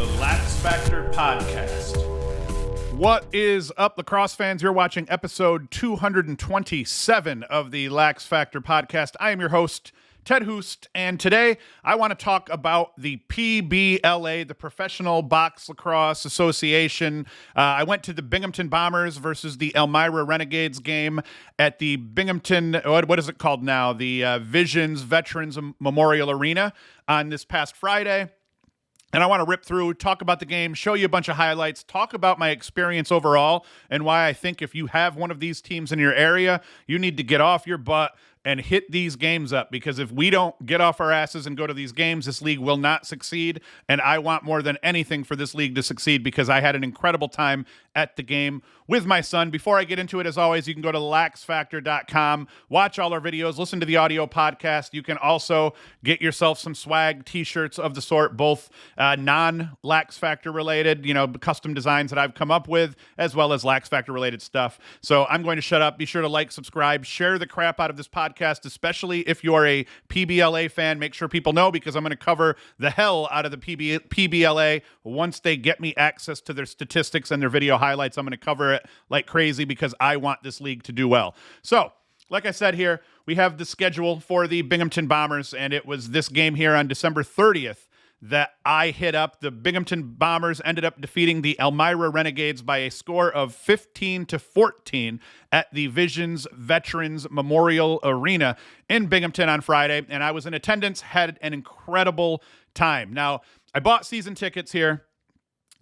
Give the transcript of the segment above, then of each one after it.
the LaxFactor podcast. What is up, Lacrosse fans? You're watching episode 227 of the LaxFactor podcast. I am your host, Ted Hoost, and today I want to talk about the PBLA, the Professional Box Lacrosse Association. I went to the Binghamton Bombers versus the Elmira Renegades game at the Binghamton, what is it called now? The Visions Veterans Memorial Arena on this past Friday. And I want to rip through, talk about the game, show you a bunch of highlights, talk about my experience overall, and why I think if you have one of these teams in your area, you need to get off your butt and hit these games up, because if we don't get off our asses and go to these games, this league will not succeed. And I want more than anything for this league to succeed, because I had an incredible time at the game with my son. Before I get into it, as always, you can go to LaxFactor.com, watch all our videos, listen to the audio podcast. You can also get yourself some swag, t-shirts of the sort, both non-LaxFactor related, custom designs that I've come up with, as well as LaxFactor related stuff. So I'm going to shut up. Be sure to like, subscribe, share the crap out of this podcast, especially if you are a PBLA fan. Make sure people know, because I'm going to cover the hell out of the PBLA once they get me access to their statistics and their video highlights. I'm going to cover it like crazy because I want this league to do well. So, like I said here, we have the schedule for the Binghamton Bombers, and it was this game here on December 30th that I hit up. The Binghamton Bombers ended up defeating the Elmira Renegades by a score of 15-14 at the Visions Veterans Memorial Arena in Binghamton on Friday, and I was in attendance, had an incredible time. Now, I bought season tickets here.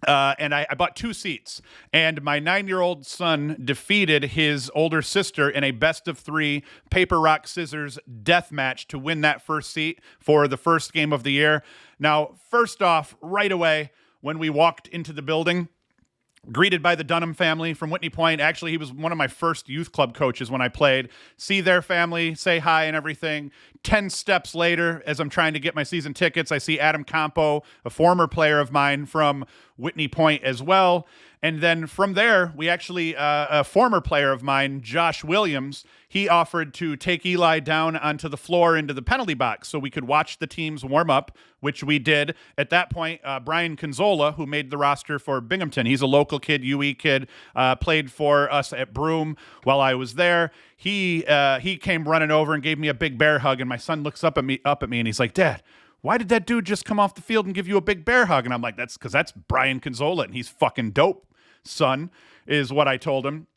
And I bought 2 seats, and my 9-year-old son defeated his older sister in a best-of-3 paper, rock, scissors death match to win that first seat for the first game of the year. Now, first off, right away, when we walked into the building, greeted by the Dunham family from Whitney Point. Actually, he was one of my first youth club coaches when I played. See their family, say hi and everything. 10 steps later, as I'm trying to get my season tickets, I see Adam Campo, a former player of mine from Whitney Point as well. And then from there, we actually, a former player of mine, Josh Williams, he offered to take Eli down onto the floor into the penalty box so we could watch the teams warm up, which we did. At that point, Brian Conzola, who made the roster for Binghamton, he's a local kid, UE kid, played for us at Broome while I was there. He came running over and gave me a big bear hug, and my son looks up at me and he's like, "Dad, why did that dude just come off the field and give you a big bear hug?" And I'm like, that's because that's Brian Conzola, and he's fucking dope, son, is what I told him.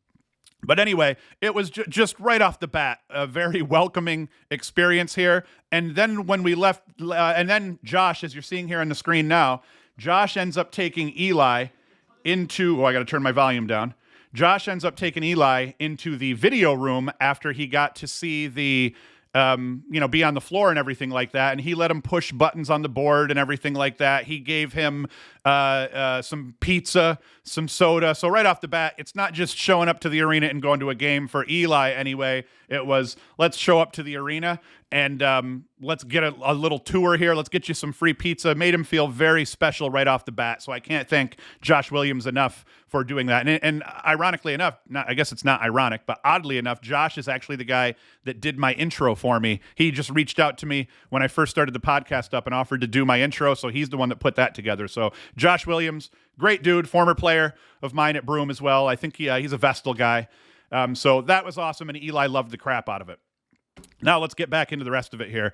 But anyway, it was just right off the bat, a very welcoming experience here. And then when we left, and then Josh, as you're seeing here on the screen now, Josh ends up taking Eli into, I got to turn my volume down. Josh ends up taking Eli into the video room after he got to see the be on the floor and everything like that. And he let him push buttons on the board and everything like that. He gave him some pizza, some soda. So right off the bat, it's not just showing up to the arena and going to a game for Eli anyway. It was, let's show up to the arena and let's get a little tour here. Let's get you some free pizza. Made him feel very special right off the bat. So I can't thank Josh Williams enough for doing that. And ironically enough, I guess it's not ironic, but oddly enough, Josh is actually the guy that did my intro for me. He just reached out to me when I first started the podcast up and offered to do my intro. So he's the one that put that together. So Josh Williams, great dude, former player of mine at Broome as well. I think he's a Vestal guy. So that was awesome, and Eli loved the crap out of it. Now let's get back into the rest of it here.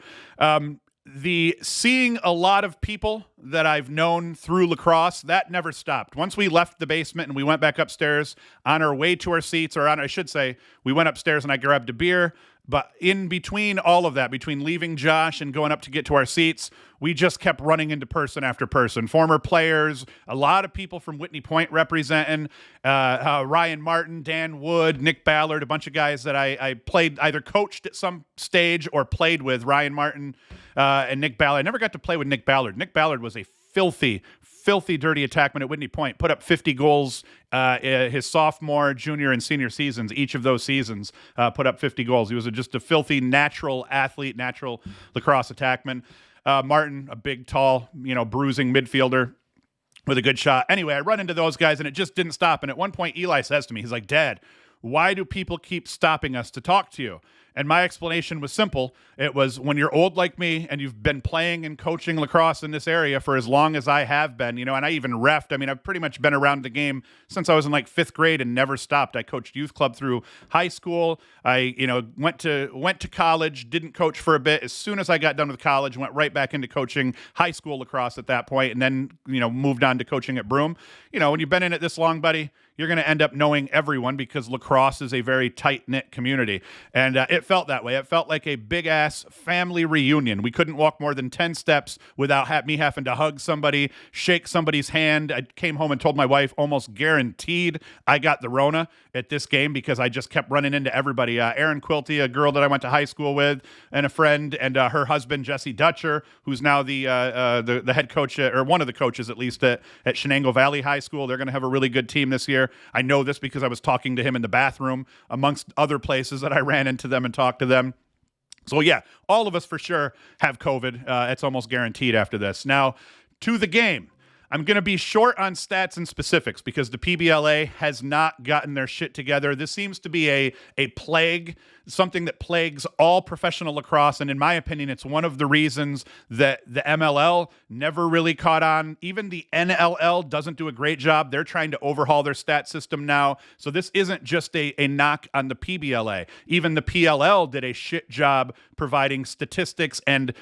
The seeing a lot of people that I've known through lacrosse, that never stopped. Once we left the basement and we went back upstairs on our way to our seats, or I should say, we went upstairs and I grabbed a beer. But in between all of that, between leaving Josh and going up to get to our seats, we just kept running into person after person. Former players, a lot of people from Whitney Point representing, Ryan Martin, Dan Wood, Nick Ballard, a bunch of guys that I played, either coached at some stage or played with. Ryan Martin and Nick Ballard. I never got to play with Nick Ballard. Nick Ballard was a filthy, dirty attackman at Whitney Point. Put up 50 goals his sophomore, junior, and senior seasons. Each of those seasons put up 50 goals. He was just a filthy, natural athlete, natural lacrosse attackman. Martin, a big, tall, bruising midfielder with a good shot. Anyway, I run into those guys, and it just didn't stop. And at one point, Eli says to me, he's like, "Dad, why do people keep stopping us to talk to you?" And my explanation was simple. It was, when you're old like me and you've been playing and coaching lacrosse in this area for as long as I have been, and I even reffed. I mean, I've pretty much been around the game since I was in like 5th grade and never stopped. I coached youth club through high school. I, went to college, didn't coach for a bit. As soon as I got done with college, went right back into coaching high school lacrosse at that point, and then, moved on to coaching at Broome. When you've been in it this long, buddy, you're going to end up knowing everyone because lacrosse is a very tight-knit community. And it felt that way. It felt like a big-ass family reunion. We couldn't walk more than 10 steps without me having to hug somebody, shake somebody's hand. I came home and told my wife, almost guaranteed I got the Rona at this game because I just kept running into everybody. Erin Quilty, a girl that I went to high school with, and a friend, and her husband, Jesse Dutcher, who's now the head coach, or one of the coaches at least, at Shenango Valley High School. They're going to have a really good team this year. I know this because I was talking to him in the bathroom, amongst other places that I ran into them and talked to them. So yeah, all of us for sure have COVID. It's almost guaranteed after this. Now, to the game. I'm going to be short on stats and specifics because the PBLA has not gotten their shit together. This seems to be a plague, something that plagues all professional lacrosse. And in my opinion, it's one of the reasons that the MLL never really caught on. Even the NLL doesn't do a great job. They're trying to overhaul their stat system now. So this isn't just a knock on the PBLA. Even the PLL did a shit job providing statistics and,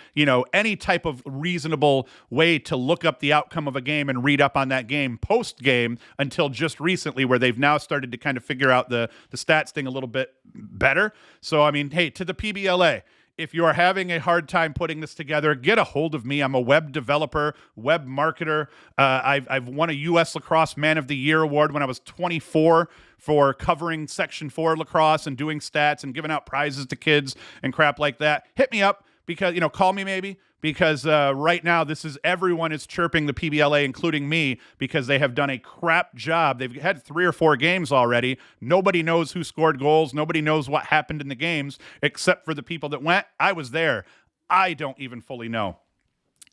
any type of reasonable way to look up the outcome of a game and read up on that game post-game until just recently, where they've now started to kind of figure out the stats thing a little bit better. So, I mean, hey, to the PBLA, if you are having a hard time putting this together, get a hold of me. I'm a web developer, web marketer. I've won a U.S. Lacrosse Man of the Year award when I was 24 for covering Section 4 lacrosse and doing stats and giving out prizes to kids and crap like that. Hit me up because, call me maybe. Because right now, everyone is chirping the PBLA, including me, because they have done a crap job. They've had 3 or 4 games already. Nobody knows who scored goals. Nobody knows what happened in the games, except for the people that went. I was there. I don't even fully know.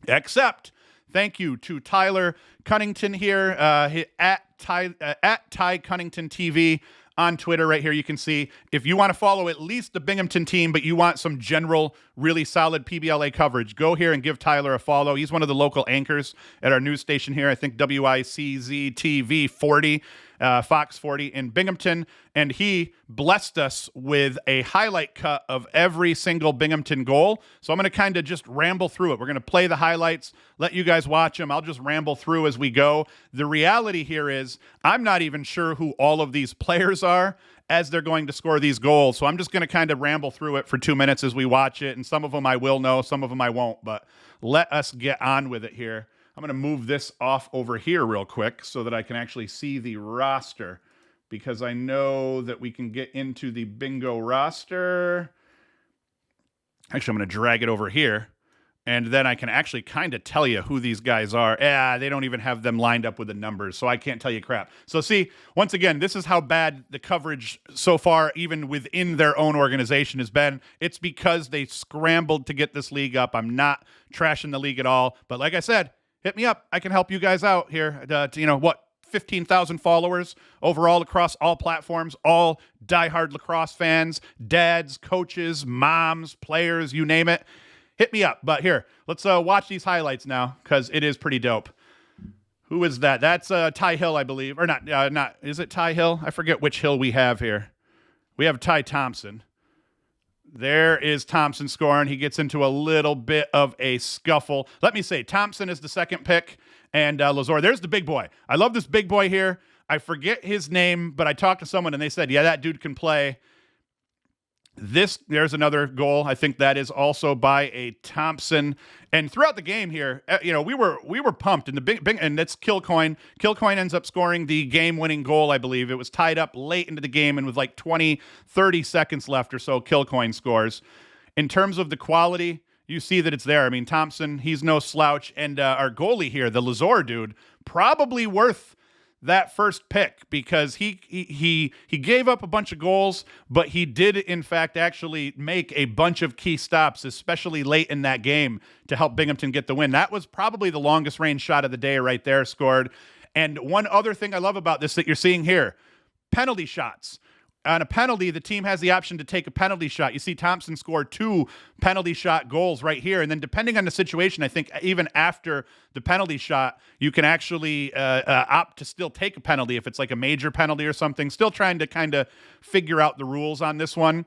Except, thank you to Tyler Cunnington here, at Ty Cunnington TV. On Twitter right here, you can see if you want to follow at least the Binghamton team, but you want some general, really solid PBLA coverage, go here and give Tyler a follow. He's one of the local anchors at our news station here, I think WICZ TV 40, Fox 40 in Binghamton, and he blessed us with a highlight cut of every single Binghamton goal. So I'm going to kind of just ramble through it. We're going to play the highlights, let you guys watch them. I'll just ramble through as we go. The reality here is I'm not even sure who all of these players are as they're going to score these goals. So I'm just going to kind of ramble through it for 2 minutes as we watch it. And some of them I will know, some of them I won't, but let us get on with it here. I'm going to move this off over here real quick so that I can actually see the roster, because I know that we can get into the bingo roster. Actually, I'm going to drag it over here, and then I can actually kind of tell you who these guys are. They don't even have them lined up with the numbers, so I can't tell you crap. So see, once again, this is how bad the coverage so far, even within their own organization, has been. It's because they scrambled to get this league up. I'm not trashing the league at all, but like I said, hit me up. I can help you guys out here. 15,000 followers overall across all platforms, all diehard lacrosse fans, dads, coaches, moms, players, you name it. Hit me up. But here, let's watch these highlights now, because it is pretty dope. Who is that? That's Ty Hill, I believe. Or not. Is it Ty Hill? I forget which Hill we have here. We have Ty Thompson. There is Thompson scoring. He gets into a little bit of a scuffle. Let me say, Thompson is the second pick, and Lazor. There's the big boy. I love this big boy here. I forget his name, but I talked to someone, and they said, yeah, that dude can play. There's another goal. I think that is also by a Thompson. And throughout the game here, we were pumped. And the big and that's Kilcoyne. Kilcoyne ends up scoring the game-winning goal, I believe. It was tied up late into the game, and with like 20, 30 seconds left or so, Kilcoyne scores. In terms of the quality, you see that it's there. I mean, Thompson, he's no slouch. And our goalie here, the Lazor dude, probably worth that first pick, because he gave up a bunch of goals, but he did in fact actually make a bunch of key stops, especially late in that game, to help Binghamton get the win. That was probably the longest range shot of the day right there, scored. And one other thing I love about this that you're seeing here, penalty shots. on a penalty, the team has the option to take a penalty shot. You see Thompson scored 2 penalty shot goals right here. And then depending on the situation, I think even after the penalty shot, you can actually opt to still take a penalty if it's like a major penalty or something. Still trying to kind of figure out the rules on this one.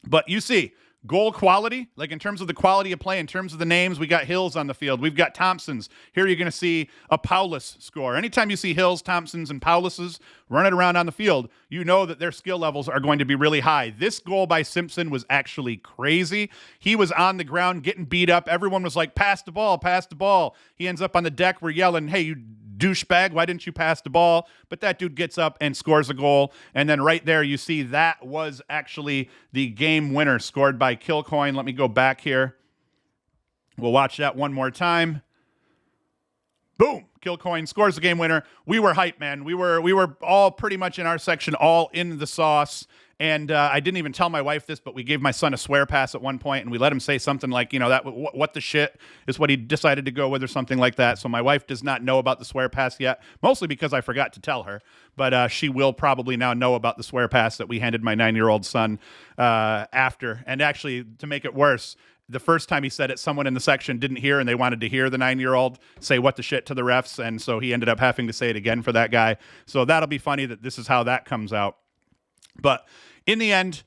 But you see, goal quality, like in terms of the quality of play, in terms of the names, we got Hills on the field. We've got Thompsons. Here you're going to see a Paulus score. Anytime you see Hills, Thompsons, and Pauluses running around on the field, you know that their skill levels are going to be really high. This goal by Simpson was actually crazy. He was on the ground getting beat up. Everyone was like, pass the ball, pass the ball. He ends up on the deck. We're yelling, hey, you douchebag, why didn't you pass the ball? But that dude gets up and scores a goal. And then right there, you see that was actually the game winner scored by Kilcoyne. Let me go back here. We'll watch that one more time. Boom. Kilcoyne scores the game winner. We were hyped, man. We were all pretty much in our section, all in the sauce. And I didn't even tell my wife this, but we gave my son a swear pass at one point, and we let him say something like, that what the shit is what he decided to go with or something like that. So my wife does not know about the swear pass yet, mostly because I forgot to tell her. But she will probably now know about the swear pass that we handed my 9-year-old son after. And actually, to make it worse, the first time he said it, someone in the section didn't hear, and they wanted to hear the 9-year-old say what the shit to the refs. And so he ended up having to say it again for that guy. So that'll be funny that this is how that comes out. But in the end,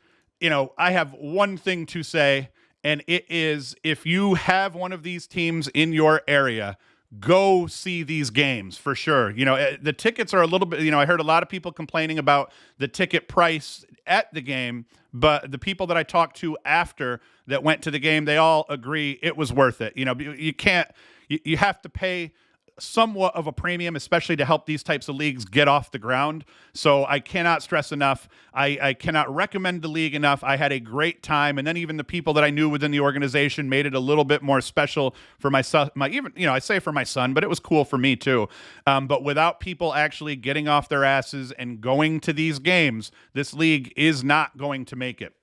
I have one thing to say, and it is if you have one of these teams in your area, go see these games for sure. The tickets are a little bit, I heard a lot of people complaining about the ticket price at the game, but the people that I talked to after that went to the game, they all agree it was worth it. You have to pay somewhat of a premium, especially to help these types of leagues get off the ground. So I cannot stress enough. I cannot recommend the league enough. I had a great time. And then even the people that I knew within the organization made it a little bit more special for my son. I say for my son, but it was cool for me too. But without people actually getting off their asses and going to these games, this league is not going to make it.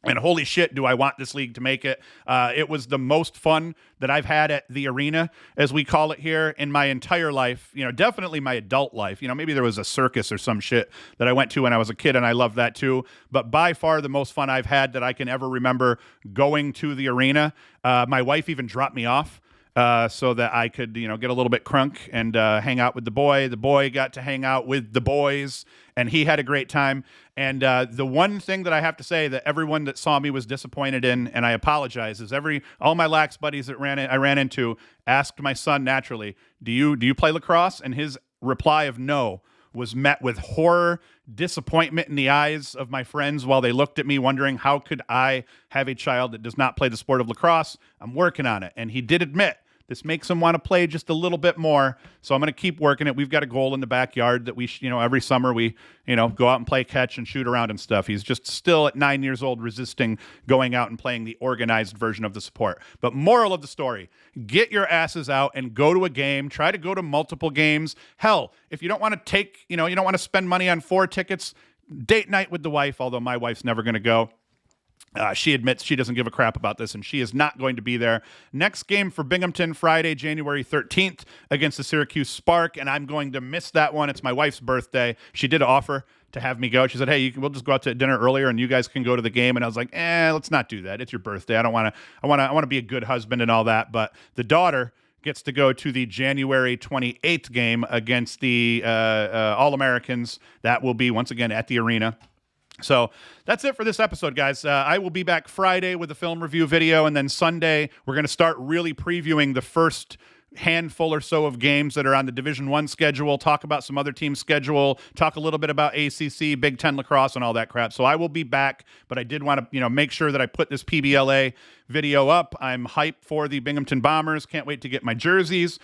And holy shit, do I want this league to make it. It was the most fun that I've had at the arena, as we call it here, in my entire life. Definitely my adult life. Maybe there was a circus or some shit that I went to when I was a kid, and I loved that too. But by far the most fun I've had that I can ever remember going to the arena. My wife even dropped me off so that I could, get a little bit crunk and hang out with the boy. The boy got to hang out with the boys, and he had a great time. And the one thing that I have to say that everyone that saw me was disappointed in, and I apologize, is all my Lax buddies that I ran into asked my son naturally, do you play lacrosse? And his reply of no was met with horror, disappointment in the eyes of my friends while they looked at me wondering, how could I have a child that does not play the sport of lacrosse? I'm working on it. And he did admit this makes him want to play just a little bit more. So I'm going to keep working it. We've got a goal in the backyard that we, every summer we, go out and play catch and shoot around and stuff. He's just still at 9 years old resisting going out and playing the organized version of the sport. But moral of the story, get your asses out and go to a game. Try to go to multiple games. Hell, if you don't want to you don't want to spend money on 4 tickets, date night with the wife, although my wife's never going to go. She admits she doesn't give a crap about this, and she is not going to be there. Next game for Binghamton, Friday, January 13th against the Syracuse Spark, and I'm going to miss that one. It's my wife's birthday. She did offer to have me go. She said, hey, we'll just go out to dinner earlier, and you guys can go to the game. And I was like, let's not do that. It's your birthday. I want to be a good husband and all that. But the daughter gets to go to the January 28th game against the All-Americans. That will be, once again, at the arena. So that's it for this episode, guys. I will be back Friday with a film review video, and then Sunday we're going to start really previewing the first handful or so of games that are on the Division I schedule, talk about some other teams' schedule, talk a little bit about ACC, Big Ten lacrosse, and all that crap. So I will be back, but I did want to, make sure that I put this PBLA video up. I'm hyped for the Binghamton Bombers. Can't wait to get my jerseys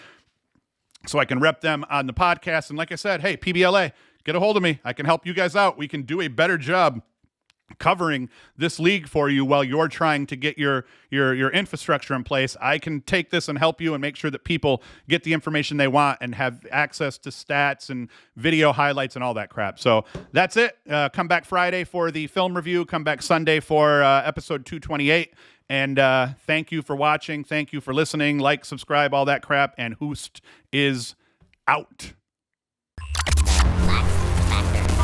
so I can rep them on the podcast. And like I said, hey, PBLA, get a hold of me. I can help you guys out. We can do a better job covering this league for you while you're trying to get your infrastructure in place. I can take this and help you and make sure that people get the information they want and have access to stats and video highlights and all that crap. So that's it. Come back Friday for the film review. Come back Sunday for episode 228. And thank you for watching. Thank you for listening. Like, subscribe, all that crap. And Hoost is out.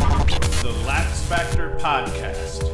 LaxFactor. the LaxFactor podcast.